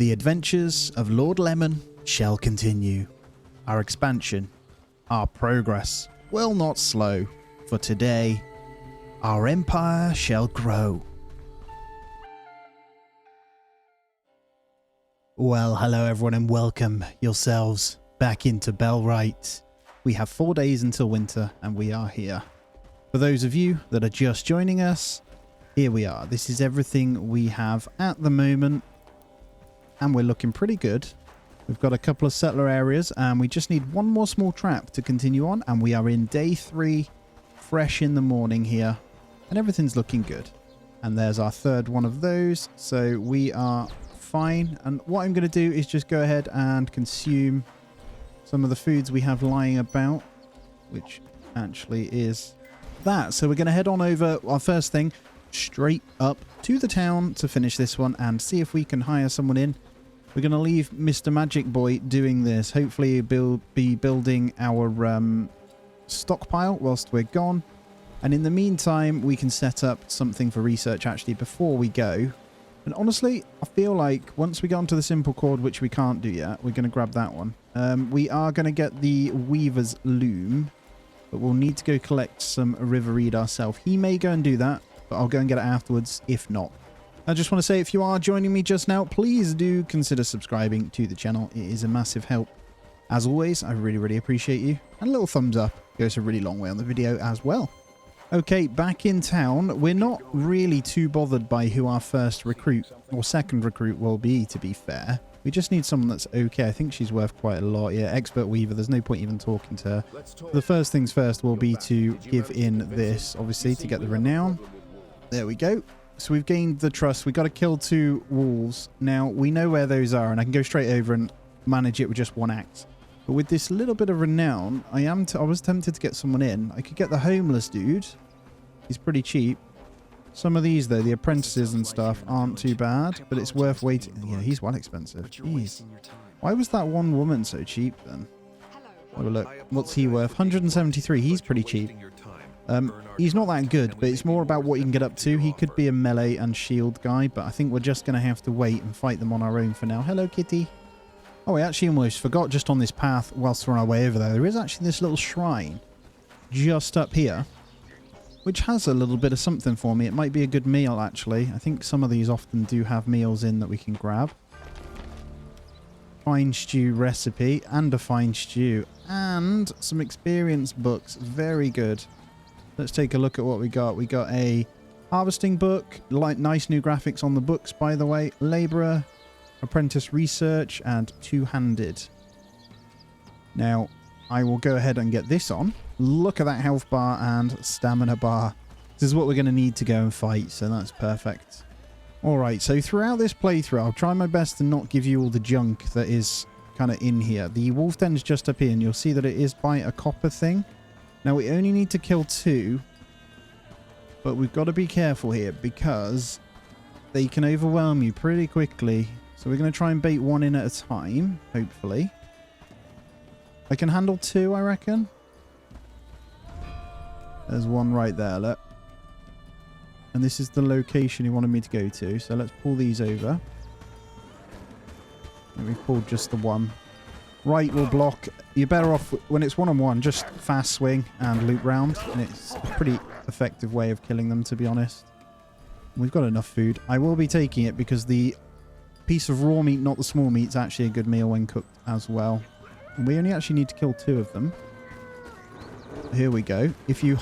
The adventures of Lord Lemon shall continue. Our expansion, our progress will not slow, for today our empire shall grow. Well, hello everyone and welcome yourselves back into Bellwright. We have 4 days until winter and we are here. For those of you that are just joining us, here we are. This is everything we have at the moment and we're looking pretty good. We've got a couple of settler areas and we just need one more small trap to continue on, and we are in day 3, fresh in the morning here, and everything's looking good. And there's our third one of those, so we are fine. And what I'm going to do is just go ahead and consume some of the foods we have lying about, which actually is that. So we're going to head on over, our first thing, straight up to the town to finish this one and see if we can hire someone in. We're going to leave Mr. Magic Boy doing this. Hopefully he'll be building our stockpile whilst we're gone. And in the meantime, we can set up something for research actually before we go. And honestly, I feel like once we get onto the simple chord, which we can't do yet, we're going to grab that one. We are going to get the Weaver's Loom, but we'll need to go collect some River Reed ourselves. He may go and do that, but I'll go and get it afterwards if not. I just want to say, if you are joining me just now, please do consider subscribing to the channel. It is a massive help. As always, I really appreciate you. And a little thumbs up goes a really long way on the video as well. Okay, back in town. We're not really too bothered by who our first recruit or second recruit will be, to be fair. We just need someone that's okay. I think she's worth quite a lot. Yeah, expert weaver. There's no point even talking to her. The first things first will be to give in this, obviously, to get the renown. There we go. So we've gained the trust. We've got to kill 2 wolves. Now, we know where those are, and I can go straight over and manage it with just 1 axe. But with this little bit of renown, I was tempted to get someone in. I could get the homeless dude. He's pretty cheap. Some of these, though, the apprentices and stuff, aren't too bad, but it's worth waiting. Yeah, he's well expensive. Jeez. Why was that one woman so cheap, then? Have a look. What's he worth? 173. He's pretty cheap. He's not that good, but it's more about what you can get up to. He could be a melee and shield guy, but I think we're just going to have to wait and fight them on our own for now. Hello, kitty. Oh, I actually almost forgot, just on this path, whilst we're on our way over there is actually this little shrine just up here, which has a little bit of something for me. It might be a good meal, actually. I think some of these often do have meals in that we can grab. Fine stew recipe and a fine stew and some experience books. Very good. Let's take a look at what we got. We got a harvesting book, like nice new graphics on the books, by the way. Labourer, apprentice research, and two-handed. Now, I will go ahead and get this on. Look at that health bar and stamina bar. This is what we're going to need to go and fight, so that's perfect. Alright, so throughout this playthrough, I'll try my best to not give you all the junk that is kind of in here. The wolf den's just up here, and you'll see that it is by a copper thing. Now, we only need to kill 2, but we've got to be careful here because they can overwhelm you pretty quickly. So we're going to try and bait 1 in at a time, hopefully. I can handle 2, I reckon. There's 1 right there, look. And this is the location he wanted me to go to, so let's pull these over. And we've pulled just the 1. Right will block. You're better off when it's one-on-one, just fast swing and loop round, and it's a pretty effective way of killing them, to be honest. We've got enough food. I will be taking it because the piece of raw meat, not the small meat, is actually a good meal when cooked as well. And we only actually need to kill 2 of them. Here we go. If you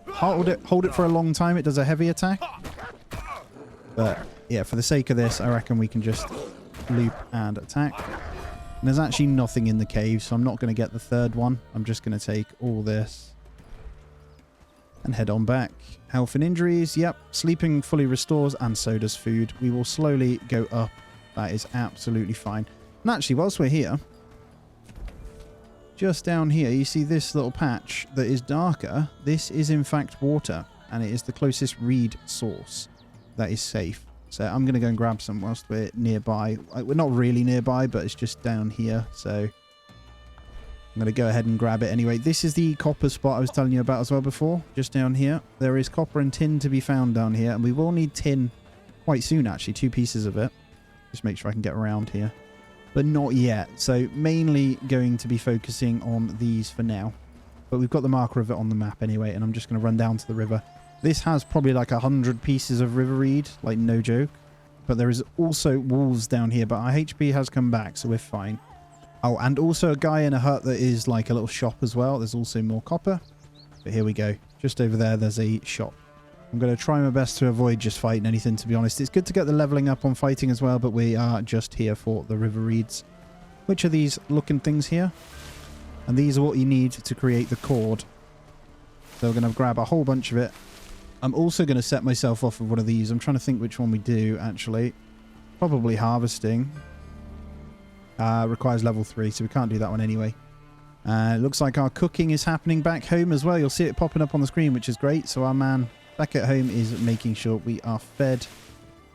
hold it for a long time, it does a heavy attack. But yeah, for the sake of this, I reckon we can just loop and attack. And there's actually nothing in the cave, so I'm not going to get the 3rd one. I'm just going to take all this and head on back. Health and injuries, yep. Sleeping fully restores, and so does food. We will slowly go up. That is absolutely fine. And actually, whilst we're here, just down here, you see this little patch that is darker. This is, in fact, water, and it is the closest reed source that is safe. So I'm going to go and grab some whilst we're nearby. We're not really nearby, but it's just down here. So I'm going to go ahead and grab it anyway. This is the copper spot I was telling you about as well before. Just down here. There is copper and tin to be found down here. And we will need tin quite soon, actually. 2 pieces of it. Just make sure I can get around here. But not yet. So mainly going to be focusing on these for now. But we've got the marker of it on the map anyway, and I'm just going to run down to the river. This has probably like 100 pieces of river reed, like no joke. But there is also wolves down here, but our HP has come back, so we're fine. Oh, and also a guy in a hut that is like a little shop as well. There's also more copper. But here we go. Just over there, there's a shop. I'm going to try my best to avoid just fighting anything, to be honest. It's good to get the leveling up on fighting as well, but we are just here for the river reeds. Which are these looking things here? And these are what you need to create the cord. So we're going to grab a whole bunch of it. I'm also going to set myself off with one of these. I'm trying to think which one we do, actually. Probably harvesting. Requires level 3, so we can't do that one anyway. It looks like our cooking is happening back home as well. You'll see it popping up on the screen, which is great. So our man back at home is making sure we are fed.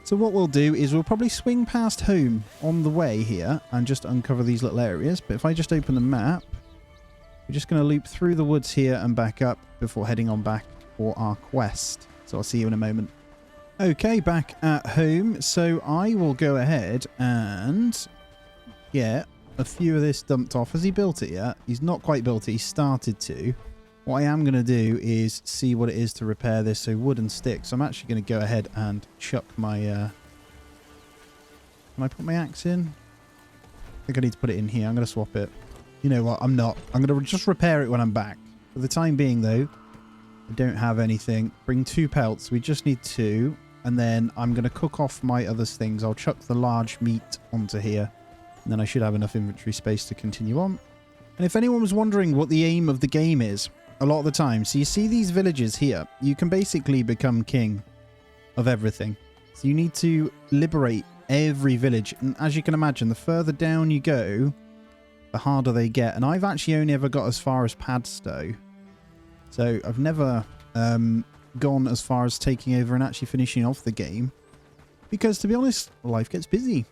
So what we'll do is we'll probably swing past home on the way here and just uncover these little areas. But if I just open the map, we're just going to loop through the woods here and back up before heading on back for our quest. So I'll see you in a moment. Okay, back at home. So I will go ahead and get a few of this dumped off. Has he built it yet? He's not quite built it. He started to. What I am going to do is see what it is to repair this. So wood and sticks. I'm actually going to go ahead and chuck my... Can I put my axe in? I think I need to put it in here. I'm going to swap it. You know what? I'm not. I'm going to just repair it when I'm back. For the time being, though, I don't have anything. Bring 2 pelts. We just need 2. And then I'm going to cook off my other things. I'll chuck the large meat onto here. And then I should have enough inventory space to continue on. And if anyone was wondering what the aim of the game is, a lot of the time, so you see these villages here, you can basically become king of everything. So you need to liberate every village. And as you can imagine, the further down you go, the harder they get. And I've actually only ever got as far as Padstow. So I've never gone as far as taking over and actually finishing off the game. Because to be honest, life gets busy.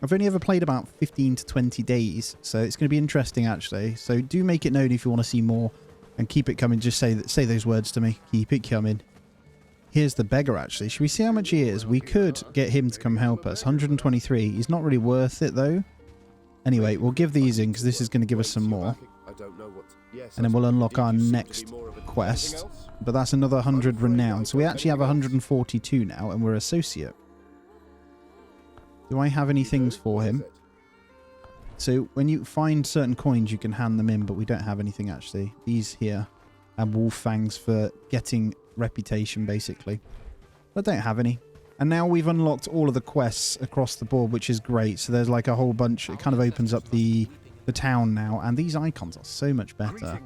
I've only ever played about 15 to 20 days. So it's going to be interesting actually. So do make it known if you want to see more. And keep it coming. Just say those words to me. Keep it coming. Here's the beggar, actually. Should we see how much he is? We could get him to come help us. 123. He's not really worth it, though. Anyway, we'll give these in, because this is going to give us some more. And then we'll unlock our next quest. But that's another 100 renown. So we actually have 142 now, and we're associate. Do I have any things for him? So when you find certain coins, you can hand them in, but we don't have anything actually. These here and wolf fangs for getting reputation, basically. But I don't have any. And now we've unlocked all of the quests across the board, which is great. So there's like a whole bunch. It kind of opens up the town now. And these icons are so much better.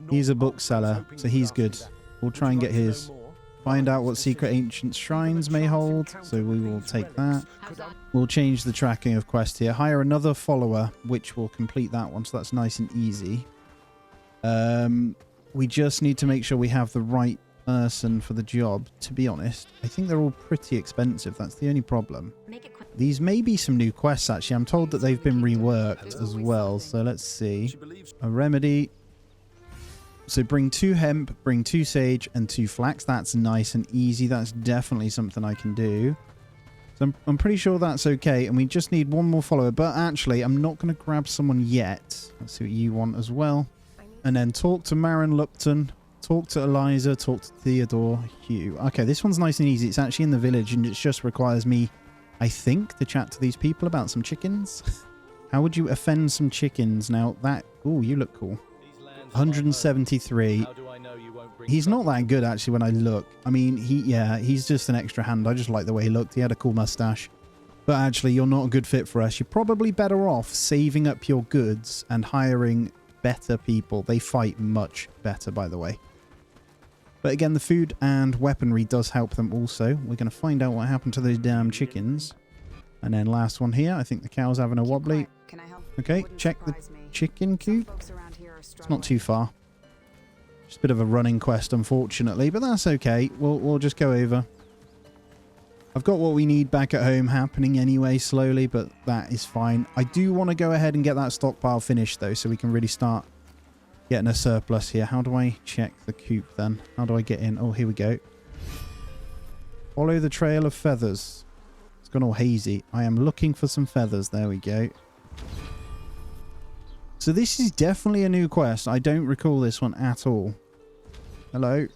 He's a bookseller, so he's good. We'll try and get his. Find out what secret ancient shrines may hold. So we will take that. We'll change the tracking of quest here. Hire another follower, which will complete that one. So that's nice and easy. We just need to make sure we have the right person for the job. To be honest, I think they're all pretty expensive. That's the only problem. These may be some new quests, actually. I'm told that they've been reworked as well. So let's see. A remedy. So bring 2 hemp, bring 2 sage, and 2 flax. That's nice and easy. That's definitely something I can do. So I'm pretty sure that's okay. And we just need 1 more follower. But actually, I'm not going to grab someone yet. Let's see what you want as well. And then talk to Marin Lupton. Talk to Eliza. Talk to Theodore Hugh. Okay, this one's nice and easy. It's actually in the village. And it just requires me, I think, to chat to these people about some chickens. How would you offend some chickens? Now, that... Oh, you look cool. 173. He's not that good actually when I look. I mean, he's just an extra hand. I just like the way he looked. He had a cool mustache. But actually, you're not a good fit for us. You're probably better off saving up your goods and hiring better people. They fight much better, by the way. But again, the food and weaponry does help them also. We're going to find out what happened to those damn chickens. And then last one here. I think the cow's having a wobbly. Okay, check the chicken coop. It's not too far. Just a bit of a running quest, unfortunately, but that's okay. We'll just go over. I've got what we need back at home happening anyway, slowly, but that is fine. I do want to go ahead and get that stockpile finished, though, so we can really start getting a surplus here. How do I check the coop, then? How do I get in? Oh, here we go. Follow the trail of feathers. It's gone all hazy. I am looking for some feathers. There we go. So this is definitely a new quest. I don't recall this one at all. Hello?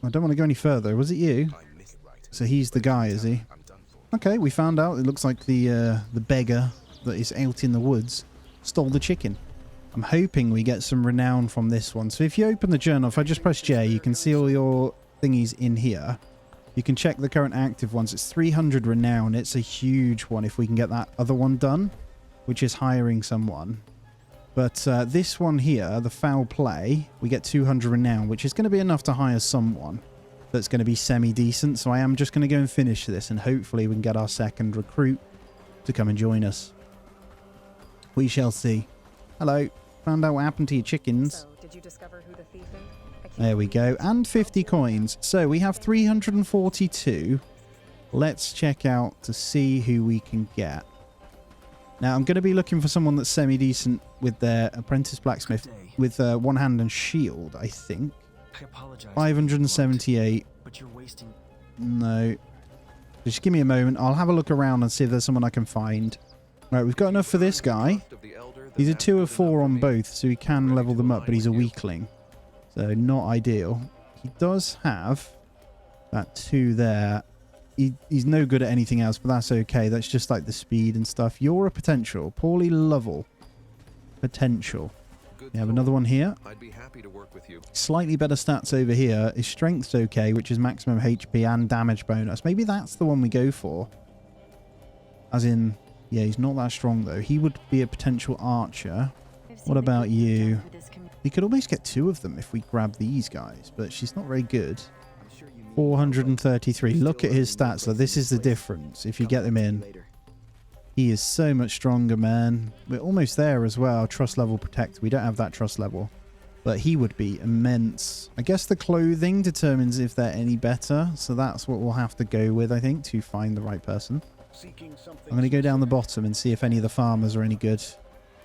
I don't want to go any further. Was it you? So he's the guy, is he? Okay, we found out. It looks like the beggar that is out in the woods stole the chicken. I'm hoping we get some renown from this one. So if you open the journal, if I just press J, you can see all your thingies in here. You can check the current active ones. It's 300 renown. It's a huge one if we can get that other one done, which is hiring someone. But this one here, the foul play, we get 200 renown, which is going to be enough to hire someone that's going to be semi-decent. So I am just going to go and finish this, and hopefully we can get our second recruit to come and join us. We shall see. Hello. Found out what happened to your chickens. So, did you discover who the thief is? There we go. And 50 coins. So we have 342. Let's check out to see who we can get. Now, I'm going to be looking for someone that's semi-decent with their apprentice blacksmith with one hand and shield, I think. I apologize. 578. But you're wasting. No. Just give me a moment. I'll have a look around and see if there's someone I can find. Right, we've got enough for this guy. He's a 2 of 4 on both, so he can level them up, but he's a weakling. So not ideal. He does have that 2 there. He's no good at anything else, but that's okay. That's just like the speed and stuff. You're a potential. Poorly level. Potential. We have another one here. I'd be happy to work with you. Slightly better stats over here. His strength's okay, which is maximum HP and damage bonus. Maybe that's the one we go for. As in, yeah, he's not that strong though. He would be a potential archer. What about you? We could almost get 2 of them if we grab these guys, but she's not very good. 433. Look at his stats. So this is the difference. If you get them in, he is so much stronger, man. We're almost there as well. Trust level protect. We don't have that trust level, but he would be immense. I guess the clothing determines if they're any better. So that's what we'll have to go with, I think, to find the right person. I'm going to go down the bottom and see if any of the farmers are any good.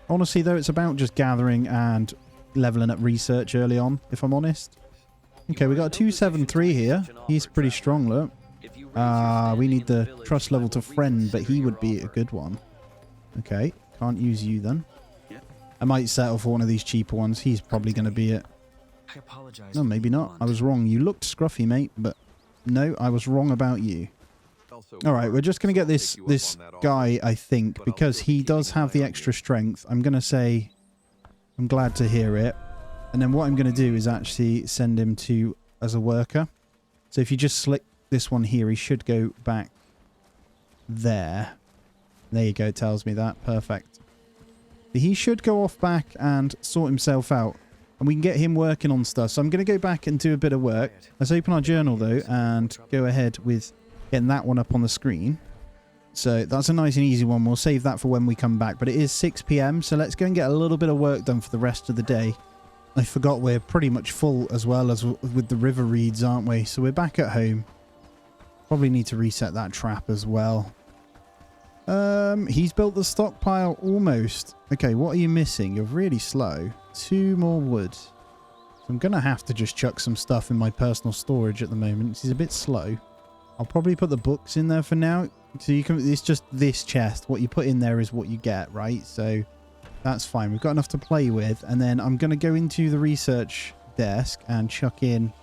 Honestly, though, it's about just gathering and leveling up research early on, if I'm honest. Okay, we got a 273 here. He's pretty strong, look. We need the trust level to friend, but he would be a good one. Okay, can't use you then. I might settle for one of these cheaper ones. He's probably going to be it. No, maybe not. I was wrong. You looked scruffy, mate, but no, I was wrong about you. All right, we're just going to get this guy, I think, because he does have the extra strength. I'm going to say I'm glad to hear it. And then what I'm going to do is actually send him to as a worker. So if you just select this one here, he should go back there. There you go, it tells me that. Perfect. He should go off back and sort himself out. And we can get him working on stuff. So I'm going to go back and do a bit of work. Let's open our journal, though, and go ahead with getting that one up on the screen. So that's a nice and easy one. We'll save that for when we come back. But it is 6 PM, so let's go and get a little bit of work done for the rest of the day. I forgot we're pretty much full as well as with the river reeds, aren't we? So we're back at home. Probably need to reset that trap as well. He's built the stockpile almost. Okay, what are you missing? You're really slow. 2 more wood. So I'm going to have to just chuck some stuff in my personal storage at the moment. He's a bit slow. I'll probably put the books in there for now. So you can, it's just this chest. What you put in there is what you get, right? So that's fine. We've got enough to play with. And then I'm going to go into the research desk and chuck in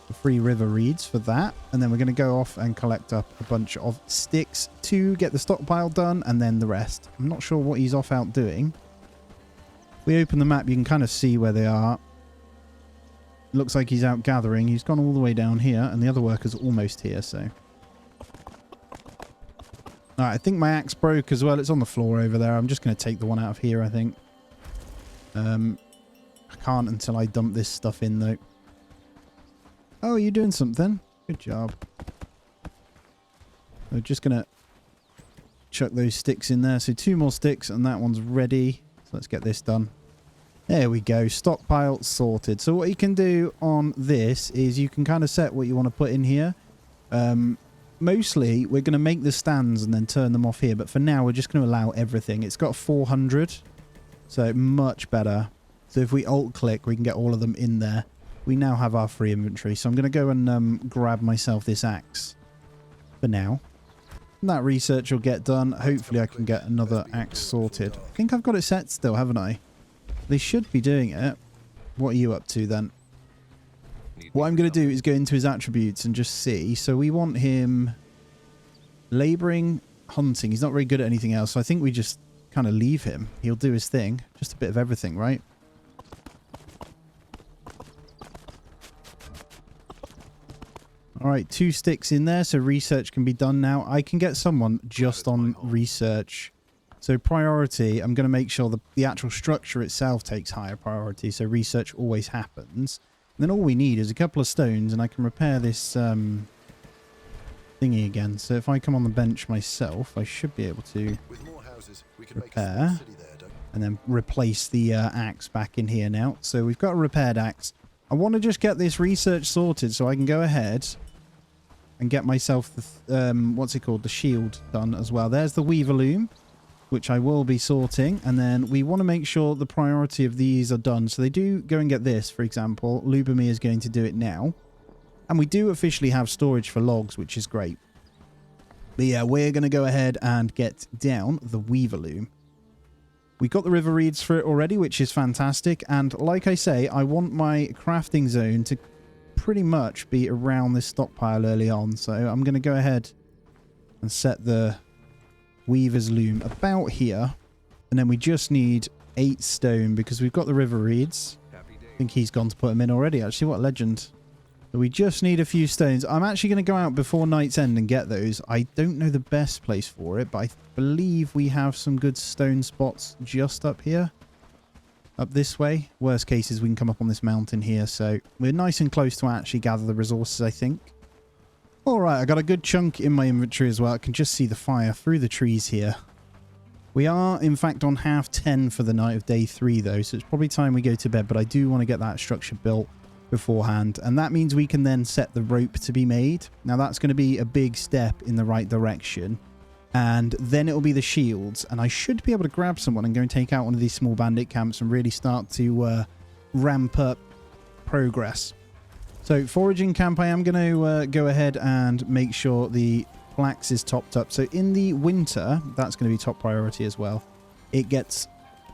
the free river reeds for that. And then we're going to go off and collect up a bunch of sticks to get the stockpile done, and then the rest. I'm not sure what he's off out doing. If we open the map, you can kind of see where they are. Looks like he's out gathering. He's gone all the way down here, and the other worker's almost here, so. Alright, I think my axe broke as well. It's on the floor over there. I'm just going to take the one out of here, I think. I can't until I dump this stuff in, though. Oh, you're doing something. Good job. We're just going to chuck those sticks in there. So 2 more sticks, and that one's ready. So let's get this done. There we go. Stockpile sorted. So what you can do on this is you can kind of set what you want to put in here. Mostly, we're going to make the stands and then turn them off here. But for now, we're just going to allow everything. It's got 400. So much better. So if we alt-click, we can get all of them in there. We now have our free inventory. So I'm going to go and grab myself this axe for now. That research will get done. Hopefully I can get another axe sorted. I think I've got it set still, haven't I? They should be doing it. What are you up to then? What I'm going to do is go into his attributes and just see. So we want him labouring, hunting. He's not very good at anything else. So I think we just kind of leave him. He'll do his thing. Just a bit of everything, right? Alright, 2 sticks in there, so research can be done now. I can get someone just on research. So priority, I'm going to make sure the actual structure itself takes higher priority, so research always happens. And then all we need is a couple of stones, and I can repair this thingy again. So if I come on the bench myself, I should be able to repair, and then replace the axe back in here now. So we've got a repaired axe. I want to just get this research sorted so I can go ahead and get myself the, what's it called? The shield done as well. There's the weaver loom, which I will be sorting. And then we want to make sure the priority of these are done. So they do go and get this, for example. Lubomir is going to do it now. And we do officially have storage for logs, which is great. But yeah, we're going to go ahead and get down the weaver loom. We got the river reeds for it already, which is fantastic. And like I say, I want my crafting zone to pretty much be around this stockpile early on. So I'm going to go ahead and set the weaver's loom about here. And then we just need 8 stone because we've got the river reeds. I think he's gone to put them in already, actually. What a legend. So we just need a few stones. I'm actually going to go out before night's end and get those. I don't know the best place for it, but I believe we have some good stone spots just up here. Up this way. Worst case is we can come up on this mountain here. So we're nice and close to actually gather the resources, I think. Alright, I got a good chunk in my inventory as well. I can just see the fire through the trees here. We are, in fact, on 10:30 for the night of day 3, though. So it's probably time we go to bed. But I do want to get that structure built beforehand, and that means we can then set the rope to be made. Now that's going to be a big step in the right direction, and then it'll be the shields, and I should be able to grab someone and go and take out one of these small bandit camps and really start to ramp up progress. So foraging camp, I am going to go ahead and make sure the flax is topped up. So in the winter, that's going to be top priority as well. It gets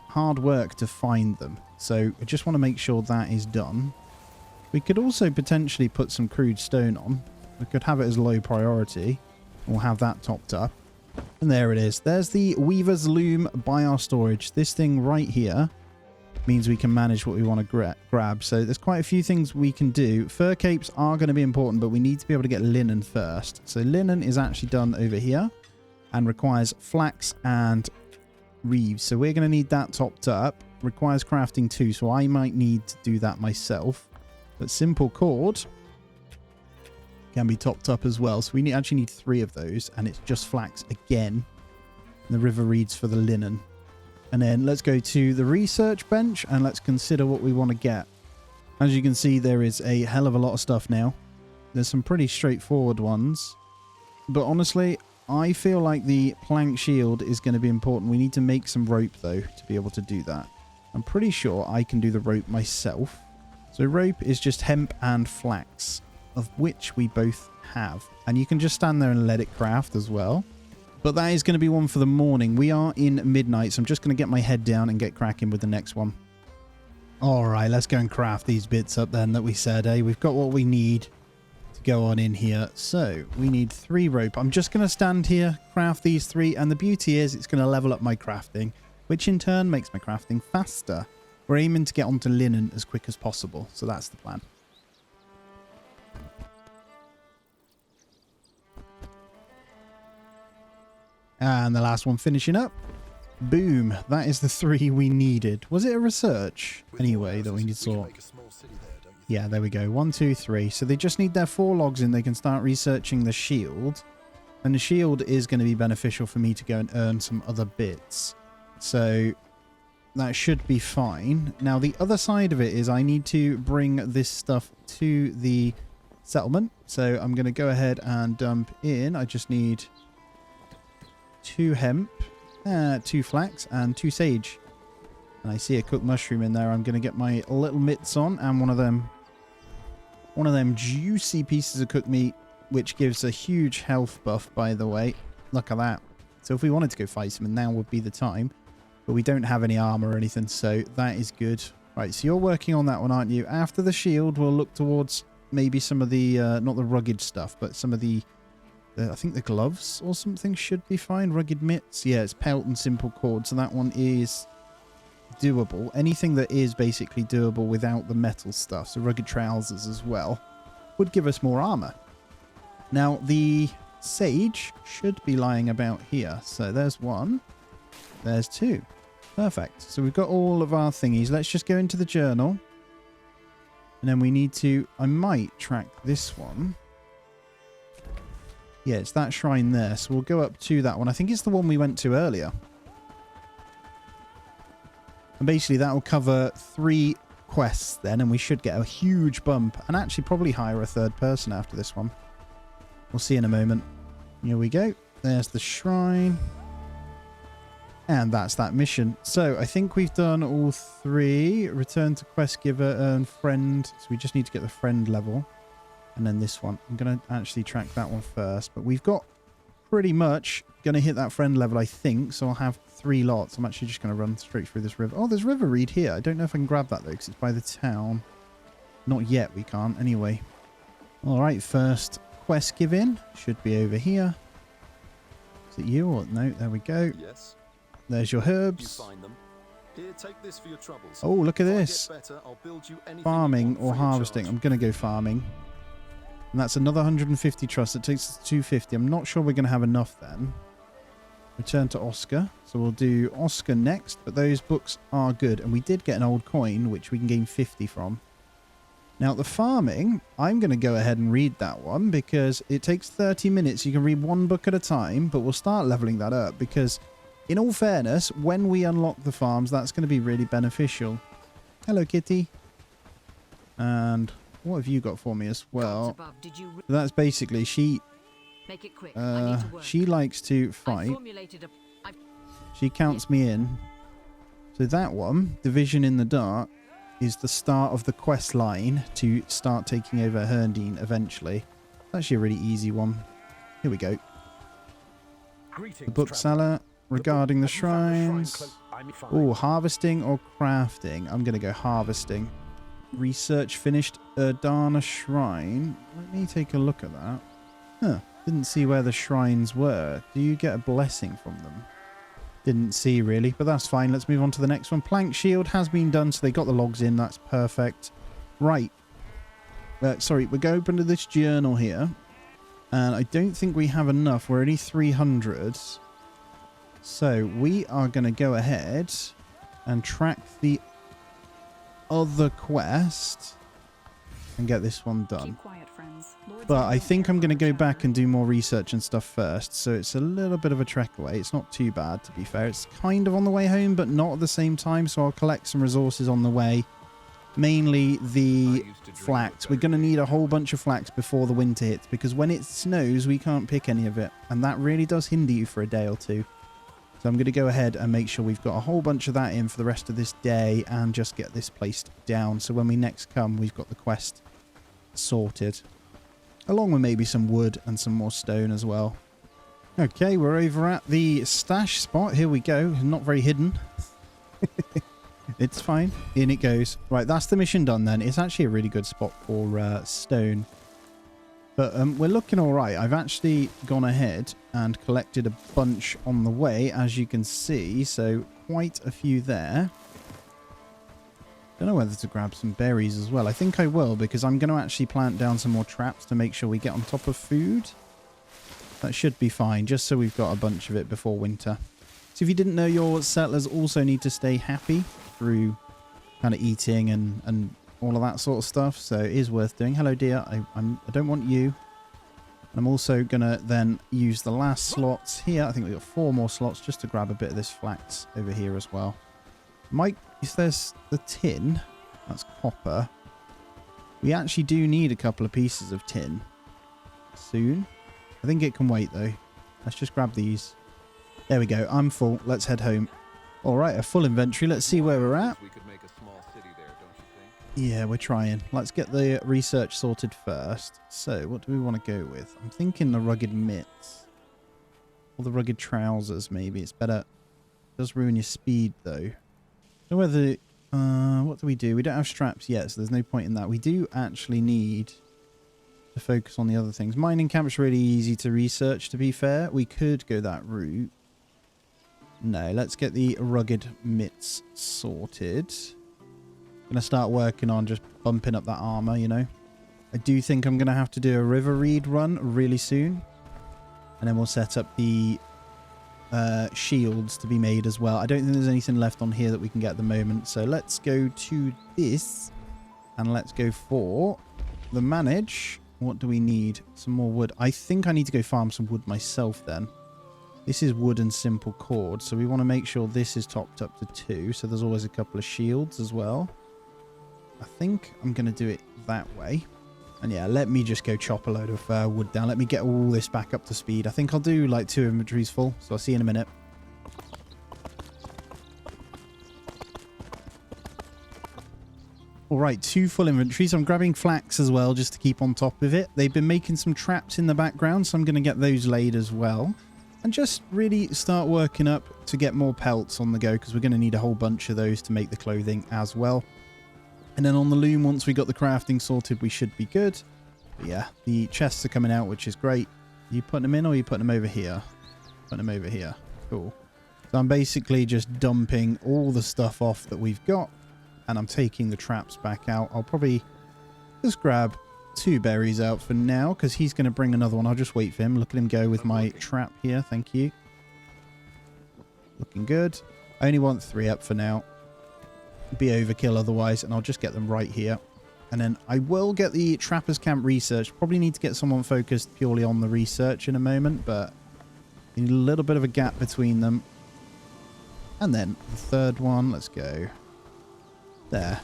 hard work to find them, so I just want to make sure that is done. We could also potentially put some crude stone on. We could have it as low priority. We'll have that topped up. And there it is. There's the weaver's loom by our storage. This thing right here means we can manage what we want to grab. So there's quite a few things we can do. Fur capes are going to be important, but we need to be able to get linen first. So linen is actually done over here and requires flax and reeves. So we're going to need that topped up. Requires crafting too, so I might need to do that myself. But simple cord can be topped up as well. So we actually need 3 of those. And it's just flax again. And the river reeds for the linen. And then let's go to the research bench. And let's consider what we want to get. As you can see, there is a hell of a lot of stuff now. There's some pretty straightforward ones. But honestly, I feel like the plank shield is going to be important. We need to make some rope, though, to be able to do that. I'm pretty sure I can do the rope myself. So rope is just hemp and flax, of which we both have. And you can just stand there and let it craft as well. But that is going to be one for the morning. We are in midnight, so I'm just going to get my head down and get cracking with the next one. Alright, let's go and craft these bits up then that we said, eh? We've got what we need to go on in here. So we need 3 rope. I'm just going to stand here, craft these 3, and the beauty is it's going to level up my crafting, which in turn makes my crafting faster. We're aiming to get onto linen as quick as possible, so that's the plan. And the last one finishing up. Boom. That is the 3 we needed. Was it a research? Anyway, that we need to sort. Yeah, there we go. 1, 2, 3. So they just need their 4 logs in. They can start researching the shield. And the shield is going to be beneficial for me to go and earn some other bits. So that should be fine. Now, the other side of it is I need to bring this stuff to the settlement. So I'm going to go ahead and dump in. I just need 2 hemp, 2 flax, and 2 sage. And I see a cooked mushroom in there. I'm going to get my little mitts on and one of them juicy pieces of cooked meat, which gives a huge health buff, by the way. Look at that. So if we wanted to go fight someone, now would be the time. But we don't have any armor or anything, so that is good. Right, so you're working on that one, aren't you? After the shield, we'll look towards maybe some of the, not the rugged stuff, but some of the, I think the gloves or something should be fine. Rugged mitts. Yeah, it's pelt and simple cord, so that one is doable. Anything that is basically doable without the metal stuff, so rugged trousers as well, would give us more armor. Now, the sage should be lying about here. So there's one. There's two. Perfect. So we've got all of our thingies. Let's just go into the journal. And then we need to... I might track this one. Yeah, it's that shrine there. So we'll go up to that one. I think it's the one we went to earlier. And basically that will cover 3 quests then. And we should get a huge bump. And actually probably hire a third person after this one. We'll see in a moment. Here we go. There's the shrine. And that's that mission. So I think we've done all 3. Return to quest giver, earn friend. So we just need to get the friend level. And then this one. I'm going to actually track that one first. But we've got pretty much going to hit that friend level, I think. So I'll have 3 lots. I'm actually just going to run straight through this river. Oh, there's river reed here. I don't know if I can grab that though, because it's by the town. Not yet, we can't. Anyway. All right, first quest give in. Should be over here. Is it you or no? There we go. Yes. There's your herbs. You find them. Here, take this for your troubles. Oh, look at If I this. get better, I'll build you anything you Farming want or free of harvesting. charge. I'm going to go farming. And that's another 150 trust. It takes us to 250. I'm not sure we're going to have enough then. Return to Oscar. So we'll do Oscar next. But those books are good. And we did get an old coin, which we can gain 50 from. Now, the farming, I'm going to go ahead and read that one because it takes 30 minutes. You can read 1 book at a time, but we'll start leveling that up because, in all fairness, when we unlock the farms, that's going to be really beneficial. Hello, kitty. And what have you got for me as well? That's basically she... Make it quick. I need to work. She likes to fight. She counts me in. So that one, Division in the Dark, is the start of the quest line to start taking over Herndine eventually. It's actually a really easy one. Here we go. The bookseller regarding the shrines. Oh, harvesting or crafting? I'm going to go harvesting. Research finished Erdana Shrine. Let me take a look at that. Huh. Didn't see where the shrines were. Do you get a blessing from them? Didn't see really, but that's fine. Let's move on to the next one. Plank shield has been done, so they got the logs in. That's perfect. Right. Sorry, we're going open to this journal here. And I don't think we have enough. We're only 300. So we are going to go ahead and track the other quest and get this one done. Keep quiet, friends. But I think I'm going to go back and do more research and stuff first. So it's a little bit of a trek away. It's not too bad, to be fair. It's kind of on the way home, but not at the same time. So I'll collect some resources on the way. Mainly the flax. We're going to need a whole bunch of flax before the winter hits, because when it snows, we can't pick any of it. And that really does hinder you for a day or two. So I'm going to go ahead and make sure we've got a whole bunch of that in for the rest of this day and just get this placed down. So when we next come, we've got the quest sorted. Along with maybe some wood and some more stone as well. Okay, we're over at the stash spot. Here we go. Not very hidden. It's fine. In it goes. Right, that's the mission done then. It's actually a really good spot for stone. But we're looking all right. I've actually gone ahead and collected a bunch on the way, as you can see. So quite a few there. Don't know whether to grab some berries as well. I think I will, because I'm going to actually plant down some more traps to make sure we get on top of food. That should be fine, just so we've got a bunch of it before winter. So if you didn't know, your settlers also need to stay happy through kind of eating and all of that sort of stuff. So it is worth doing. Hello, dear. I don't want you. I'm also going to then use the last slots here. I think we've got 4 more slots just to grab a bit of this flax over here as well. Mike, if there's the tin, that's copper. We actually do need a couple of pieces of tin soon. I think it can wait though. Let's just grab these. There we go. I'm full. Let's head home. All right, a full inventory. Let's see where we're at. We could make a small city there, don't you think? Yeah, we're trying. Let's get the research sorted first. So, what do we want to go with? I'm thinking the rugged mitts. Or the rugged trousers, maybe. It's better. It does ruin your speed, though. So whether... what do? We don't have straps yet, so there's no point in that. We do actually need to focus on the other things. Mining camp's really easy to research, to be fair. We could go that route. No, let's get the rugged mitts sorted. Gonna start working on just bumping up that armor, you know. I do think I'm gonna have to do a river reed run really soon. And then we'll set up the shields to be made as well. I don't think there's anything left on here that we can get at the moment. So let's go to this. And let's go for the manage. What do we need? Some more wood. I think I need to go farm some wood myself then. This is wood and simple cord. So we want to make sure this is topped up to 2. So there's always a couple of shields as well. I think I'm going to do it that way. And yeah, let me just go chop a load of wood down. Let me get all this back up to speed. I think I'll do like 2 inventories full. So I'll see you in a minute. All right, 2 full inventories. I'm grabbing flax as well just to keep on top of it. They've been making some traps in the background, so I'm going to get those laid as well. And just really start working up to get more pelts on the go because we're going to need a whole bunch of those to make the clothing as well. And then on the loom, once we got the crafting sorted, we should be good. But yeah, the chests are coming out, which is great. Are you putting them in or are you putting them over here? Putting them over here. Cool. So I'm basically just dumping all the stuff off that we've got. And I'm taking the traps back out. I'll probably just grab 2 berries out for now because he's going to bring another one. I'll just wait for him. Look at him go with my trap here. Thank you. Looking good. I only want 3 up for now. Be overkill otherwise, and I'll just get them right here. And then I will get the trappers camp research. Probably need to get someone focused purely on the research in a moment, but need a little bit of a gap between them. And then the third one, let's go there.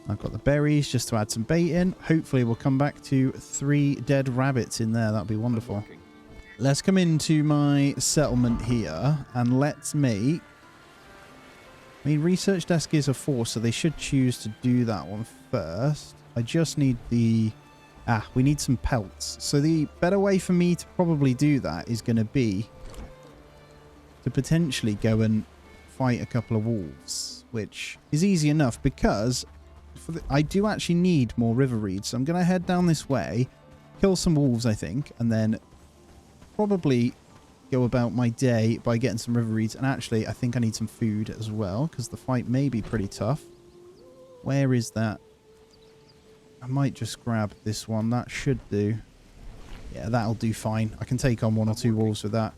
I've got the berries just to add some bait in. Hopefully we'll come back to 3 dead rabbits in there. That'd be wonderful. Let's come into my settlement here and let's make... I mean, research desk is a 4, so they should choose to do that one first. I just need the... we need some pelts. So the better way for me to probably do that is going to be to potentially go and fight a couple of wolves, which is easy enough because I do actually need more river reeds. So I'm going to head down this way, kill some wolves, I think, and then probably go about my day by getting some river reeds. And actually, I think I need some food as well because the fight may be pretty tough. Where is that? I might just grab this one. That should do. Yeah, that'll do fine. I can take on 1 or 2 wolves with that.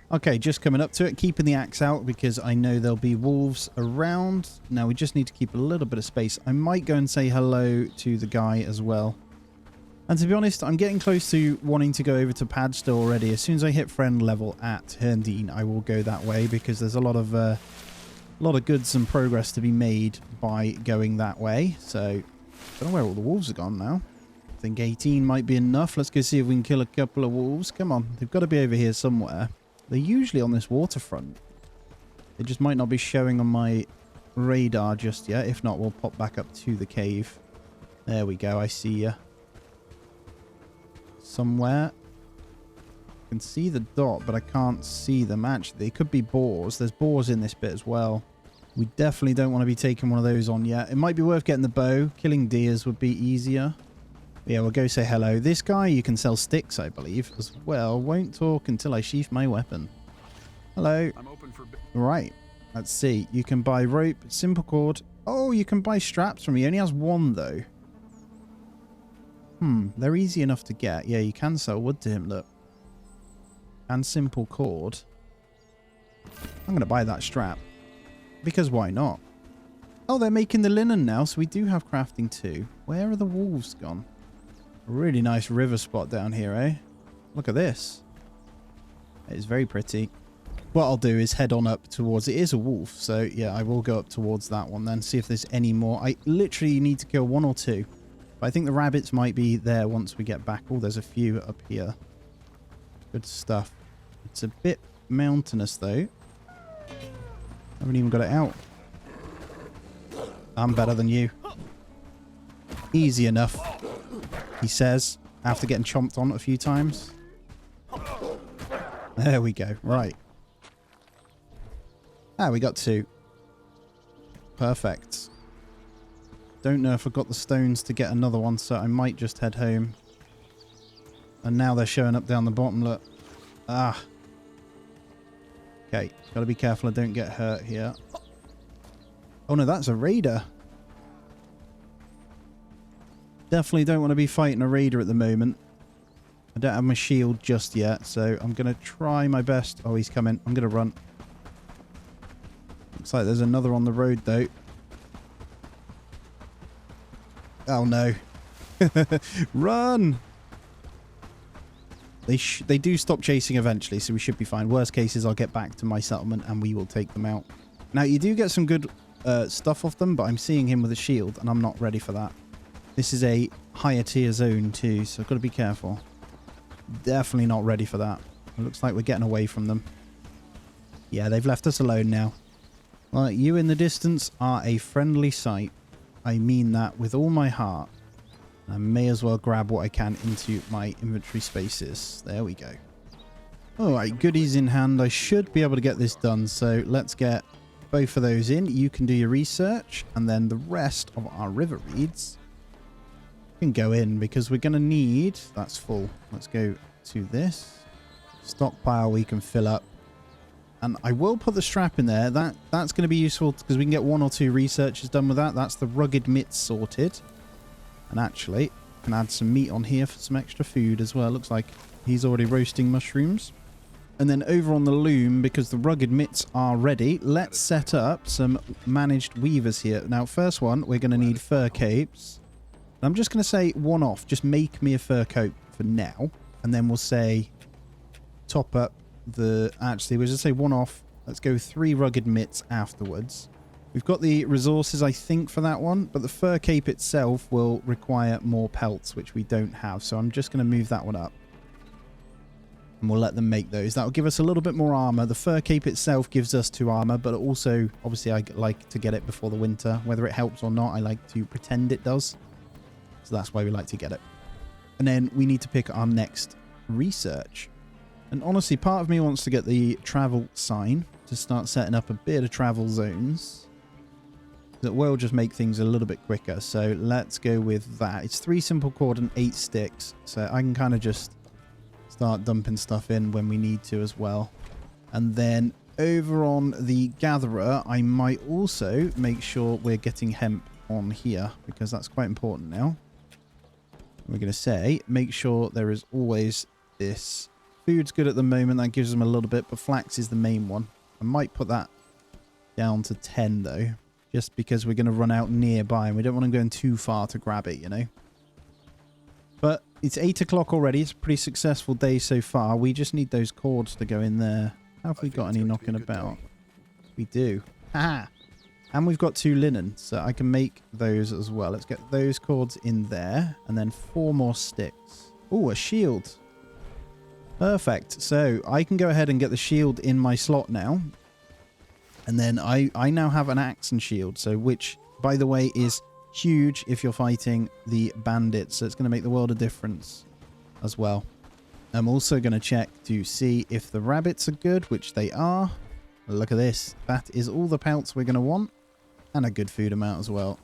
Okay, just coming up to it. Keeping the axe out because I know there'll be wolves around. Now, we just need to keep a little bit of space. I might go and say hello to the guy as well. And to be honest, I'm getting close to wanting to go over to Padstow already. As soon as I hit friend level at Herndine, I will go that way because there's a lot of goods and progress to be made by going that way. So, I don't know where all the wolves are gone now. I think 18 might be enough. Let's go see if we can kill a couple of wolves. Come on, they've got to be over here somewhere. They're usually on this waterfront. They just might not be showing on my radar just yet. If not, we'll pop back up to the cave. There we go. I see you. Somewhere. I can see the dot, but I can't see them. Actually, they could be boars. There's boars in this bit as well. We definitely don't want to be taking one of those on yet. It might be worth getting the bow. Killing deers would be easier. Yeah, we'll go say hello. This guy, you can sell sticks, I believe, as well. Won't talk until I sheath my weapon. Hello. I'm open for... Right. Let's see. You can buy rope, simple cord. Oh, you can buy straps from me. He only has 1, though. They're easy enough to get. Yeah, you can sell wood to him, look. And simple cord. I'm going to buy that strap. Because why not? Oh, they're making the linen now, so we do have crafting too. Where are the wolves gone? A really nice river spot down here, eh? Look at this. It is very pretty. What I'll do is head on up towards... It is a wolf, so yeah, I will go up towards that one then. See if there's any more. I literally need to kill 1 or 2. But I think the rabbits might be there once we get back. Oh, there's a few up here. Good stuff. It's a bit mountainous, though. Haven't even got it out. I'm better than you. Easy enough, he says, after getting chomped on a few times. There we go. Right. Ah, we got 2. Perfect. Don't know if I've got the stones to get another one, so I might just head home. And now they're showing up down the bottom, look. Ah. Okay, gotta be careful I don't get hurt here. Oh no, that's a raider. Definitely don't want to be fighting a raider at the moment. I don't have my shield just yet, so I'm going to try my best. Oh, he's coming. I'm going to run. Looks like there's another on the road, though. Oh, no. Run! They do stop chasing eventually, so we should be fine. Worst case is I'll get back to my settlement and we will take them out. Now, you do get some good stuff off them, but I'm seeing him with a shield, and I'm not ready for that. This is a higher tier zone, too, so I've got to be careful. Definitely not ready for that. It looks like we're getting away from them. Yeah, they've left us alone now. Well, you in the distance are a friendly sight. I mean that with all my heart. I may as well grab what I can into my inventory spaces. There we go. Alright, goodies in hand. I should be able to get this done, so let's get both of those in. You can do your research, and then the rest of our river reeds can go in because we're going to need... That's full. Let's go to this. Stockpile we can fill up. And I will put the strap in there. That's going to be useful because we can get 1 or 2 researches done with that. That's the rugged mitts sorted. And actually, I can add some meat on here for some extra food as well. Looks like he's already roasting mushrooms. And then over on the loom, because the rugged mitts are ready, let's set up some managed weavers here. Now, first one, we're going to need fur capes. I'm just going to say 1 off. Just make me a fur coat for now. And then we'll say top up the... Actually, we'll just say 1 off. Let's go 3 rugged mitts afterwards. We've got the resources, I think, for that one. But the fur cape itself will require more pelts, which we don't have. So I'm just going to move that one up. And we'll let them make those. That will give us a little bit more armor. The fur cape itself gives us 2 armor. But also, obviously, I like to get it before the winter. Whether it helps or not, I like to pretend it does. So that's why we like to get it. And then we need to pick our next research. And honestly, part of me wants to get the travel sign to start setting up a bit of travel zones. That will just make things a little bit quicker. So let's go with that. It's 3 simple cord and 8 sticks. So I can kind of just start dumping stuff in when we need to as well. And then over on the gatherer, I might also make sure we're getting hemp on here because that's quite important now. We're going to say, make sure there is always this. Food's good at the moment. That gives them a little bit, but flax is the main one. I might put that down to 10, though, just because we're going to run out nearby, and we don't want to go in too far to grab it, you know. But it's 8 o'clock already. It's a pretty successful day so far. We just need those cords to go in there. Have we got any knocking about? We do. Ha! And we've got 2 linen, so I can make those as well. Let's get those cords in there. And then 4 more sticks. Oh, a shield. Perfect. So I can go ahead and get the shield in my slot now. And then I now have an axe and shield. So which, by the way, is huge if you're fighting the bandits. So it's going to make the world of difference as well. I'm also going to check to see if the rabbits are good, which they are. Look at this. That is all the pelts we're going to want. And a good food amount as well.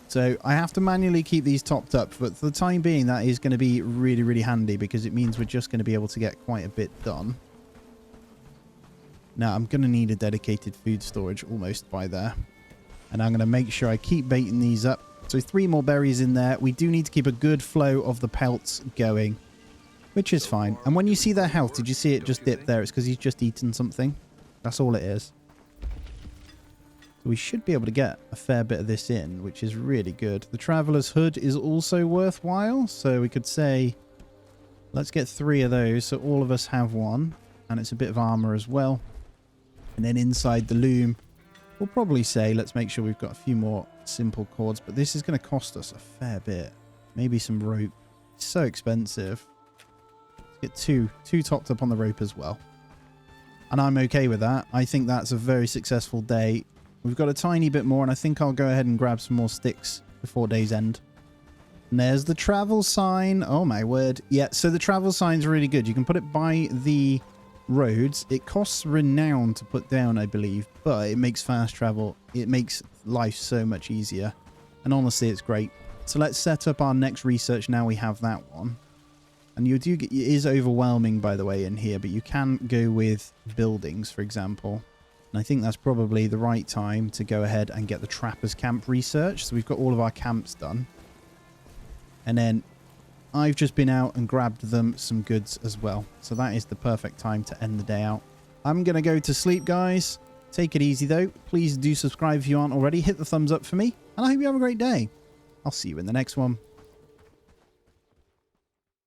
So I have to manually keep these topped up. But for the time being, that is going to be really, really handy. Because it means we're just going to be able to get quite a bit done. Now, I'm going to need a dedicated food storage almost by there. And I'm going to make sure I keep baiting these up. So 3 more berries in there. We do need to keep a good flow of the pelts going. Which is fine. And when you see their health, did you see it just dip there? It's because he's just eaten something. That's all it is. So we should be able to get a fair bit of this in, which is really good. The Traveler's Hood is also worthwhile. So we could say, let's get 3 of those. So all of us have 1. And it's a bit of armor as well. And then inside the loom, we'll probably say, let's make sure we've got a few more simple cords. But this is going to cost us a fair bit. Maybe some rope. It's so expensive. Let's get 2 topped up on the rope as well. And I'm okay with that. I think that's a very successful day. We've got a tiny bit more, and I think I'll go ahead and grab some more sticks before day's end. And there's the travel sign. Oh my word. Yeah, so the travel sign's really good. You can put it by the roads. It costs renown to put down, I believe, but it makes fast travel. It makes life so much easier. And honestly, it's great. So let's set up our next research now we have that one. And you do get, it is overwhelming, by the way, in here, but you can go with buildings, for example. And I think that's probably the right time to go ahead and get the trappers camp research. So we've got all of our camps done. And then I've just been out and grabbed them some goods as well. So that is the perfect time to end the day out. I'm going to go to sleep, guys. Take it easy, though. Please do subscribe if you aren't already. Hit the thumbs up for me. And I hope you have a great day. I'll see you in the next one.